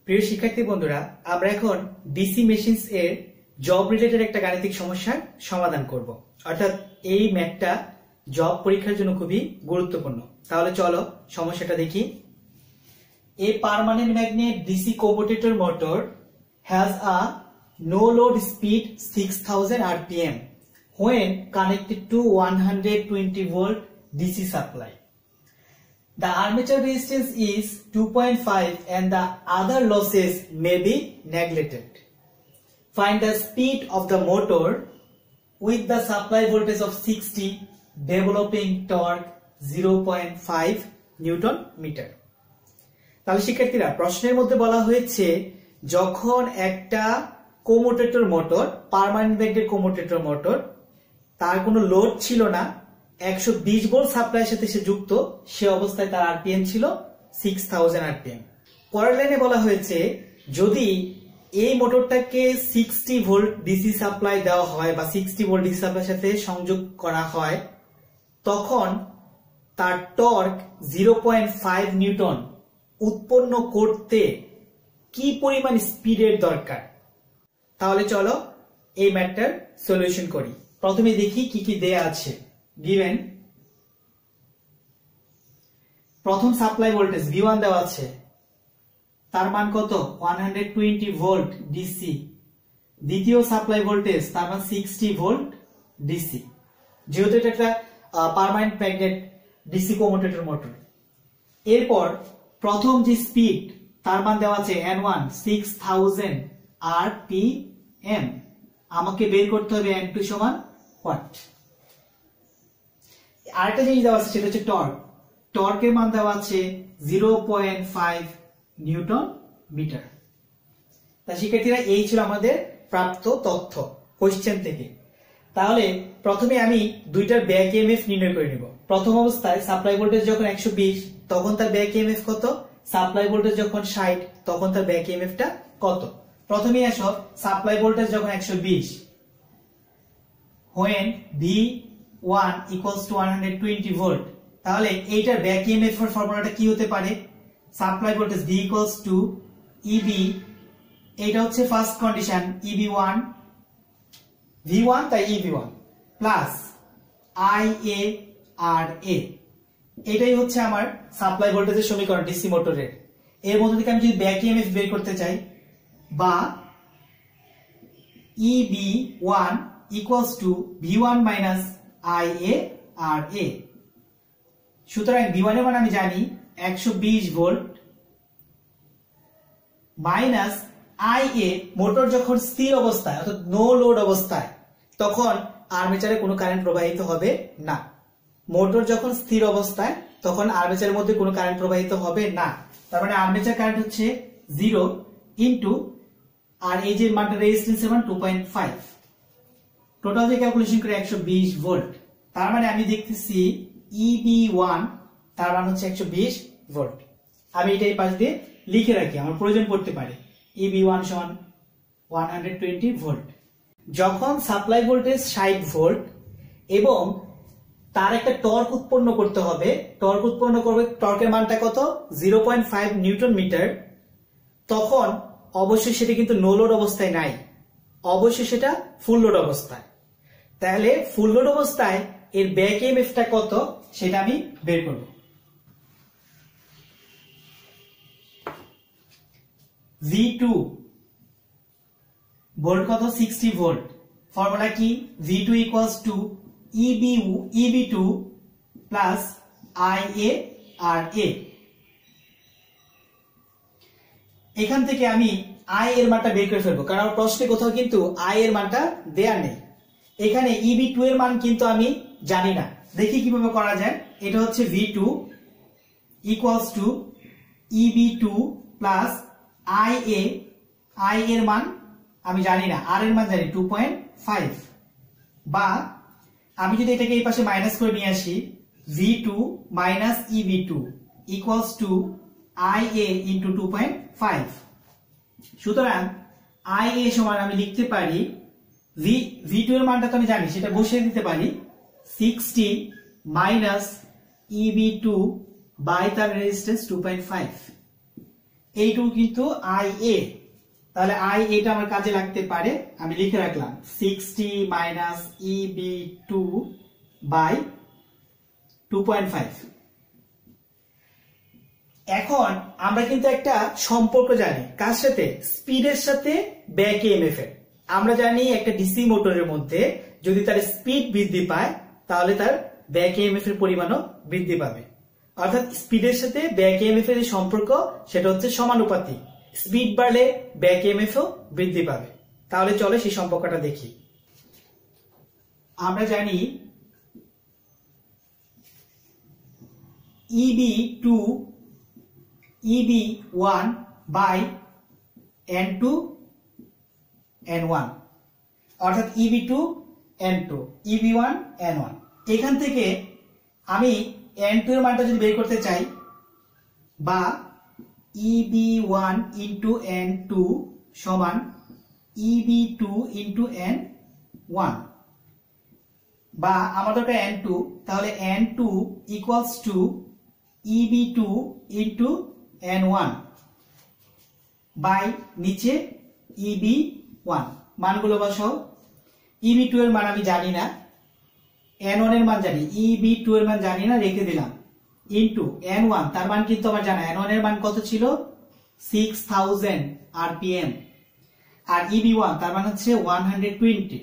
প্রিয় শিক্ষার্থী বন্ধুরা, আমরা এখন ডিসি মেশিনস এর জব রিলেটেড একটা গাণিতিক সমস্যার সমাধান করব। অর্থাৎ এই ম্যাথটা জব পরীক্ষার জন্য খুবই গুরুত্বপূর্ণ। তাহলে চলো সমস্যাটা দেখি। A permanent magnet DC commutator motor has a no load speed 6000 rpm when connected to 120 volt DC supply. The armature resistance is 2.5 and the other losses may be neglected. Find the speed of the motor with the supply voltage of 60 developing torque 0.5 Newton meter. তাহলে শিক্ষার্থীরা, প্রশ্নের মধ্যে বলা হয়েছে যখন একটা কোমুটেটর motor, permanent magnet কোমুটেটর motor, তার কোনো লোড ছিল না, 120 ভোল্ট সাপ্লাইয়ের সাথে সে যুক্ত, সে অবস্থায় তার আরপিএম ছিল 6000 আরপিএম। পরের লাইনে বলা হয়েছে যদি এই মোটরটাকে 60 ভোল্ট ডিসি সাপ্লাই দেওয়া হয় বা 60 ভোল্ট ডিসি সাপ্লাইয়ের সাথে সংযোগ করা হয়, তখন তার টর্ক 0.5 নিউটন উৎপন্ন করতে কি পরিমাণ স্পিডের দরকার। তাহলে চলো এই ম্যাথটার সলিউশন করি। প্রথমে দেখি কি কি দেয়া আছে। গিভেন প্রথম সাপ্লাই ভোল্টেজ V1 দেওয়া আছে, তার মান কত? 120 ভোল্ট ডিসি। দ্বিতীয় সাপ্লাই ভোল্টেজ তার মান 60 ভোল্ট ডিসি, যেহেতু এটা একটা permanent magnet DC commutator motor. এরপর প্রথম যে স্পিড তার মান দেওয়া আছে N1 6000 rpm। আমাকে বের করতে হবে N2 সমান ওয়াট। আরেকটা জিনিস দেওয়া আছে, সেটা হচ্ছে টর্ক। টর্কের মান দেওয়া আছে 0.5 নিউটন মিটার। তা শিক্ষার্থীরা, এই ছিল আমাদের প্রাপ্ত তথ্য কোশ্চেন থেকে। তাহলে প্রথমে আমি দুইটার ব্যাক ইএমএফ নির্ণয় করে নিব। প্রথম অবস্থায় সাপ্লাই ভোল্টেজ যখন 120 তখন তার ব্যাক ইএমএফ কত, সাপ্লাই ভোল্টেজ যখন 60 তখন তার ব্যাক ইএমএফটা কত। প্রথমেই আসো, সাপ্লাই ভোল্টেজ যখন 120, when V1 equals to 120 volt, তাহলে এইটার ব্যাক ইএমএফ এর ফর্মুলাটা কি হতে পারে? Supply voltage V equals to EB, এটা হচ্ছে ফার্স্ট কন্ডিশন, EB1 V1 তাই EB1 প্লাস IA RA, এটাই হচ্ছে আমার সাপ্লাই ভোল্টেজের সমীকরণ ডিসি মোটরের। এর মধ্যে থেকে আমি যদি ব্যাক ইএমএফ বের করতে চাই, বা EB1 equals to V1 minus IA RA, সুতরাং V1 এর মান আমি জানি 120 ভোল্ট মাইনাস IA, মোটর যখন স্থির অবস্থায় অর্থাৎ নো লোড অবস্থায়, তখন আর্মেচারে কোনো কারেন্ট প্রবাহিত হবে না। মোটর যখন স্থির অবস্থায় তখন আর্মেচারের মধ্যে কোনো কারেন্ট প্রবাহিত হবে না। তার মানে আর্মেচার কারেন্ট হচ্ছে 0 ইনটু, আর এই যে মানটা রেজিস্ট্যান্স এর মান 2.5, টোটাল যে ক্যালকুলেশন করে 120 ভোল্ট। তার মানে আমি দেখতেছি EB1 তার মান হচ্ছে 120 ভোল্ট। আমি এটা এই পাশ দিয়ে লিখে রাখি, আমার প্রয়োজন পড়তে পারে। EB1 সমান 120 ভোল্ট। যখন সাপ্লাই ভোল্টেজ 60 ভোল্ট এবং তার একটা টর্ক উৎপন্ন করতে হবে, টর্ক উৎপন্ন করবে, টর্কের মানটা কত? 0.5 নিউটন মিটার, তখন অবশ্যই সেটা কিন্তু নো লোড অবস্থায় নাই, অবশ্যই সেটা ফুল লোড অবস্থায়। তাহলে ফুল লোড অবস্থায় এর ব্যাক ইএমএফটা কত সেটা আমি বের করব। V2 ভোল্ট কত? 60 ভোল্ট। ফর্মুলা কি? V2 equals to EB2 plus IA RA। এখান থেকে আমি I এর মানটা বের করে ফেলবো, কারণ আমার প্রশ্নে কোথাও কিন্তু I এর মানটা দেয়া নেই। এখানে EB2 এর মান কিন্তু আমি জানি না। দেখি কিভাবে করা যায়। এটা হচ্ছে V2 equals to EB2 plus IA, I এর মান আমি জানি না, R এর মান জানি 2.5, বা আমি যদি এটাকে এই পাশে মাইনাস করে নিয়ে আসি, V2 minus EB2 equals to IA into 2.5। সুতরাং IA সমান আমি লিখতে পারি, V2 এর মানটা তো আমি জানি, সেটা বসিয়ে দিতে পারি 60 minus EB2 by তার রেজিস্ট্যান্স 2.5। এইটুকু কিন্তু আই এ, তাহলে আই এটা আমার কাজে লাগতে পারে, আমি লিখে রাখলাম 60 মাইনাস ইবি টু বাই 2.5। এখন আমরা কিন্তু একটা সম্পর্ক জানি কার সাথে, স্পিডের সাথে ব্যাক ইএমএফ এর। আমরা জানি একটা ডিসি মোটরের মধ্যে যদি তার স্পিড বৃদ্ধি পায় তাহলে তার ব্যাক ইএমএফ এর পরিমাণও বৃদ্ধি পাবে, অর্থাৎ স্পিডের সাথে ব্যাক ইএমএফ এর সম্পর্ক সেটা হচ্ছে সমানুপাতিক, স্পিড বাড়লে ব্যাক ইএমএফ ও বৃদ্ধি পাবে। তাহলে চলো সেই সম্পর্কটা দেখি। আমরা জানি EB2 EB1 by N2 N1, অর্থাৎ EB2 N2 EB1 N1। এখান থেকে আমি N2 এর মানটা যদি বের করতে চাই, বা EB1 ইন্টু N2 সমান EB2 ইন্টু N1, বা আমার দরকার N2, তাহলে N2 equals to EB2 into N1 by নিচে EB1। মানগুলো বসাও। EB2 এর মান আমি জানি না, N1 এর মান জানি, EB2 এর মান জানি না, রেখে দিলাম, ইন্টু N1 তার মান কিন্তু আমার জানা, N1 এর মান কত ছিল 6000 rpm, আর EB1 তার মান হচ্ছে 120,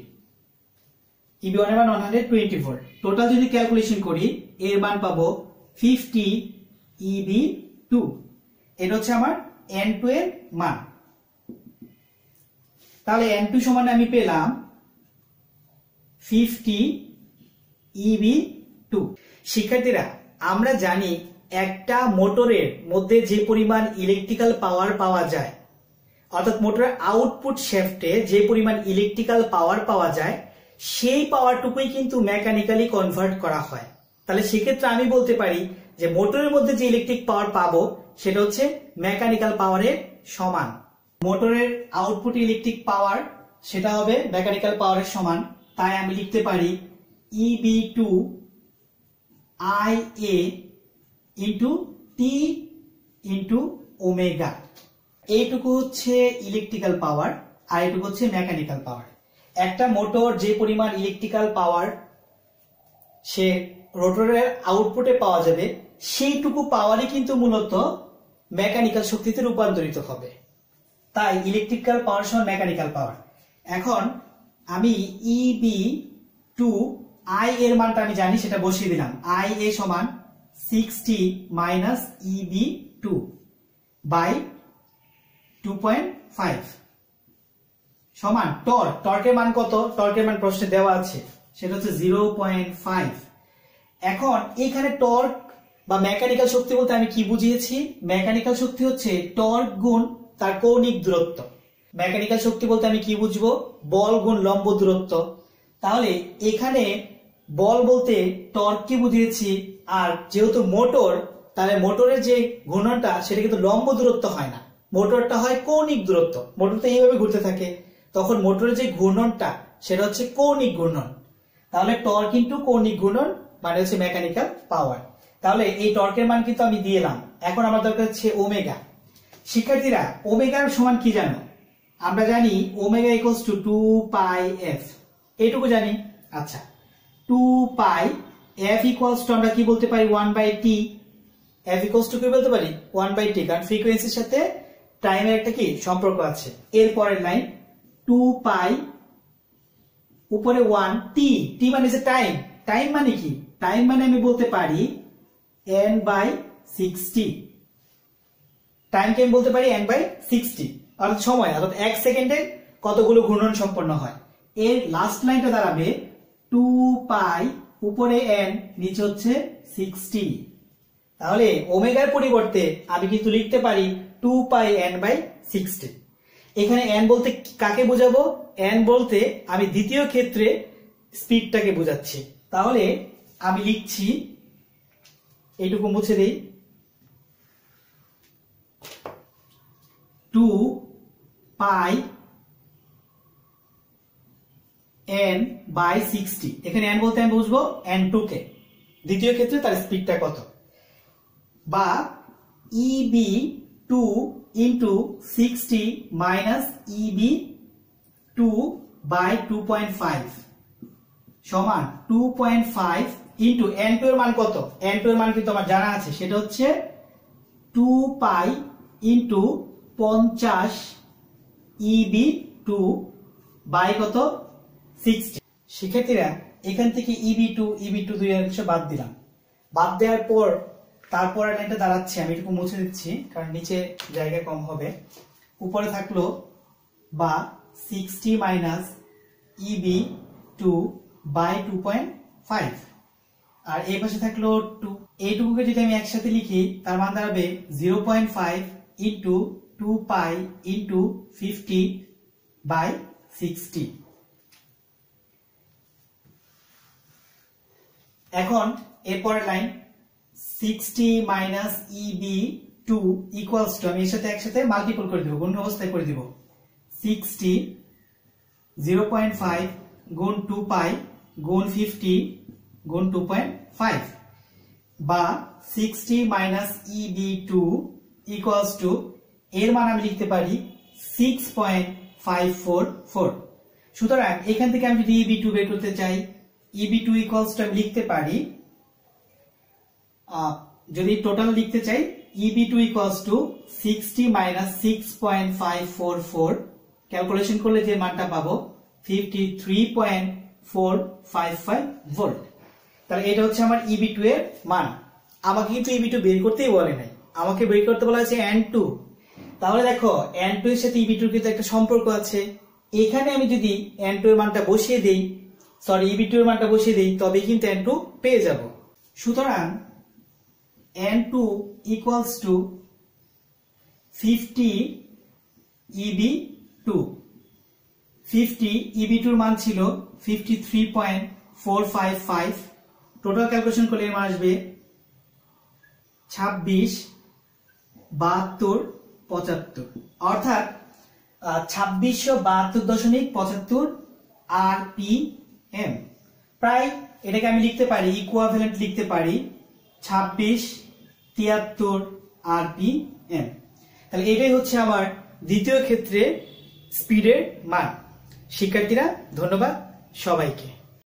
EB1 এর মান 120 ভোল্ট। টোটাল যদি ক্যালকুলেশন করি এর মান পাবো 50 EB2, এটা হচ্ছে আমার N2 এর মান। তাহলে N2 সমান আমি পেলাম 50 EB2। শিক্ষার্থীরা, আমরা জানি একটা মোটরের মধ্যে যে পরিমাণ ইলেকট্রিক্যাল পাওয়ার পাওয়া যায়, অর্থাৎ মোটরের আউটপুট শ্যাফটে যে পরিমাণ ইলেকট্রিক্যাল পাওয়ার পাওয়া যায় সেই পাওয়ারটুকুই কিন্তু মেকানিক্যালি কনভার্ট করা হয়। তাহলে সেক্ষেত্রে আমি বলতে পারি যে মোটরের মধ্যে যে ইলেকট্রিক পাওয়ার পাবো সেটা হচ্ছে মেকানিক্যাল পাওয়ারের সমান। মোটরের আউটপুট ইলেকট্রিক পাওয়ার সেটা হবে মেকানিক্যাল পাওয়ারের সমান, তাই আমি লিখতে পারি EB2 IA into T into omega. এইটুকু হচ্ছে ইলেকট্রিক্যাল পাওয়ার আর এইটুকু হচ্ছে মেকানিক্যাল পাওয়ার। একটা মোটর যে পরিমাণ ইলেকট্রিক্যাল পাওয়ার সে রোটরের আউটপুটে পাওয়া যাবে সেইটুকু পাওয়ারই কিন্তু মূলত মেকানিক্যাল শক্তিতে রূপান্তরিত হবে, তাই ইলেকট্রিক্যাল পাওয়ার সমান মেকানিক্যাল পাওয়ার। এখন আমি EB2 I এর মানটা আমি জানি, সেটা বসিয়ে দিলাম, IA সমান 60 মাইনাস EB2 বাই 2.5 সমান টর্ক। টর্কের মান কত? টর্কের মান প্রশ্নে দেওয়া আছে, সেটা হচ্ছে 0.5। এখন এখানে টর্ক বা মেকানিক্যাল শক্তি বলতে আমি কি বুঝিয়েছি? মেকানিক্যাল শক্তি হচ্ছে টর্ক গুণ তার কৌণিক দূরত্ব। মেকানিক্যাল শক্তি বলতে আমি কি বুঝবো? বল গুণ লম্ব দূরত্ব। তাহলে এখানে বল বলতে টর্ককে বুঝিয়েছি, আর যেহেতু মোটর, তাহলে মোটরের যে ঘূর্ণনটা সেটা কিন্তু লম্ব দূরত্ব হয় না, মোটরটা হয় কৌণিক দূরত্ব। মোটর তো এইভাবে ঘুরতে থাকে, তখন মোটরের যে ঘূর্ণনটা সেটা হচ্ছে কৌণিক ঘূর্ণন। তাহলে টর্ক কিন্তু কৌণিক ঘূর্ণন মানে হচ্ছে মেকানিক্যাল পাওয়ার। তাহলে এই টর্কের মান কিন্তু আমি দিয়ে এলাম। এখন আমার দরকার হচ্ছে ওমেগা। শিক্ষার্থীরা, ওমেগার সমান কি জানো? আমরা জানি ওমেগা ইকুয়ালস টু 2πf, এইটুকু জানি। আচ্ছা, 2π f ইকুয়ালস টু আমরা কি বলতে পারি? 1/t। f ইকুয়ালস টু কি বলতে পারি? 1/t, কারণ ফ্রিকোয়েন্সির সাথে টাইমের একটা কি সম্পর্ক আছে। এর পরের লাইন 2π উপরে 1 t, t মানে হচ্ছে টাইম। টাইম মানে কি? টাইম মানে আমি বলতে পারি n/60। টাইমকে আমি বলতে পারি n/60, অর্থাৎ সময়, অর্থাৎ 1 সেকেন্ডে কতগুলো ঘূর্ণন সম্পন্ন হয়। এর লাস্ট লাইনটা দাঁড়াবে 2π উপরে n, নিচে হচ্ছে 60। তাহলে ওমেগার পরিবর্তে আমি কিন্তু লিখতে পারি 2πn/60। এখানে n বলতে কাকে বোঝাবো? n বলতে আমি দ্বিতীয় ক্ষেত্রে স্পিডটাকে বোঝাচ্ছি। তাহলে আমি লিখছি, এইটুকু মুছে দেই, 2πn/60। এখানে n বলতে আমি বুঝবো n2 কে, দ্বিতীয় ক্ষেত্রে তার স্পিডটা কত, বা EB2 2 into 60 minus EB2 by 2.5 সমান 2.5 into n2 এর মান কত? n2 এর মান কিন্তু আমার জানা আছে, সেটা হচ্ছে 2 পাই into 50 EB2 by কত? 60। শিক্ষার্থীরা এখান থেকে EB2 দুই অংশ বাদ দিলাম। বাদ দেওয়ার পর তারপর লাইনটা দাঁড়াচ্ছে, আমি একটু মুছে দিচ্ছি কারণ নিচে জায়গা কম হবে। উপরে থাকলো বা 60 মাইনাস EB2 বাই 2.5 আর এই পাশে থাকলো 2। এইটুকুকে যদি আমি একসাথে লিখি তার মান দাঁড়াবে 0.5 ইন্টু 2 পাই ইন্টু 50 বাই 60। এখন এরপরের line 60 minus EB2 equals to, আমি এর সাথে একসাথে মাল্টিপল করে দিব, গুণ অবস্থায় করে দিব। 60 0.5 গুণ 2 পাই গুণ 50 গুণ 2.5 বা 60 মাইনাস EB2 ইকুয়ালস টু, এর মান আমি লিখতে পারি 6.544। সুতরাং এখান থেকে আমি যদি EB2 বের করতে চাই, EB2 ইকুয়ালস টু আমি লিখতে পারি, যদি টোটাল লিখতে চাই EB2 equals to 60 minus 6.544, calculation করলে যে মানটা পাবো 53.455 ভোল্ট। তাহলে এটা হচ্ছে আমার EB2 এর মান। আমাকে কিন্তু EB2 বের করতেই বলে নাই, আমাকে বের করতে বলা হয়েছে N2। তাহলে দেখো N2 এর সাথে EB2 কিন্তু একটা সম্পর্ক আছে। এখানে আমি যদি N2 এর মানটা বসিয়ে দেই, EB2 এর মানটা বসিয়ে দেই, তবে কিন্তু N2 পেয়ে যাব। সুতরাং N2 equals to 50 EB2। 50 EB2 এর মান ছিল 53.455। টোটাল ক্যালকুলেশন করলে এর মান আসবে 26 72 75, অর্থাৎ 2672.75 RPM। প্রায় এটাকে আমি লিখতে পারি, ইকুইভ্যালেন্ট লিখতে পারি 2673 RPM। তাহলে এটাই হচ্ছে আমার দ্বিতীয় ক্ষেত্রে স্পিডের মান। শিক্ষার্থীরা ধন্যবাদ সবাইকে।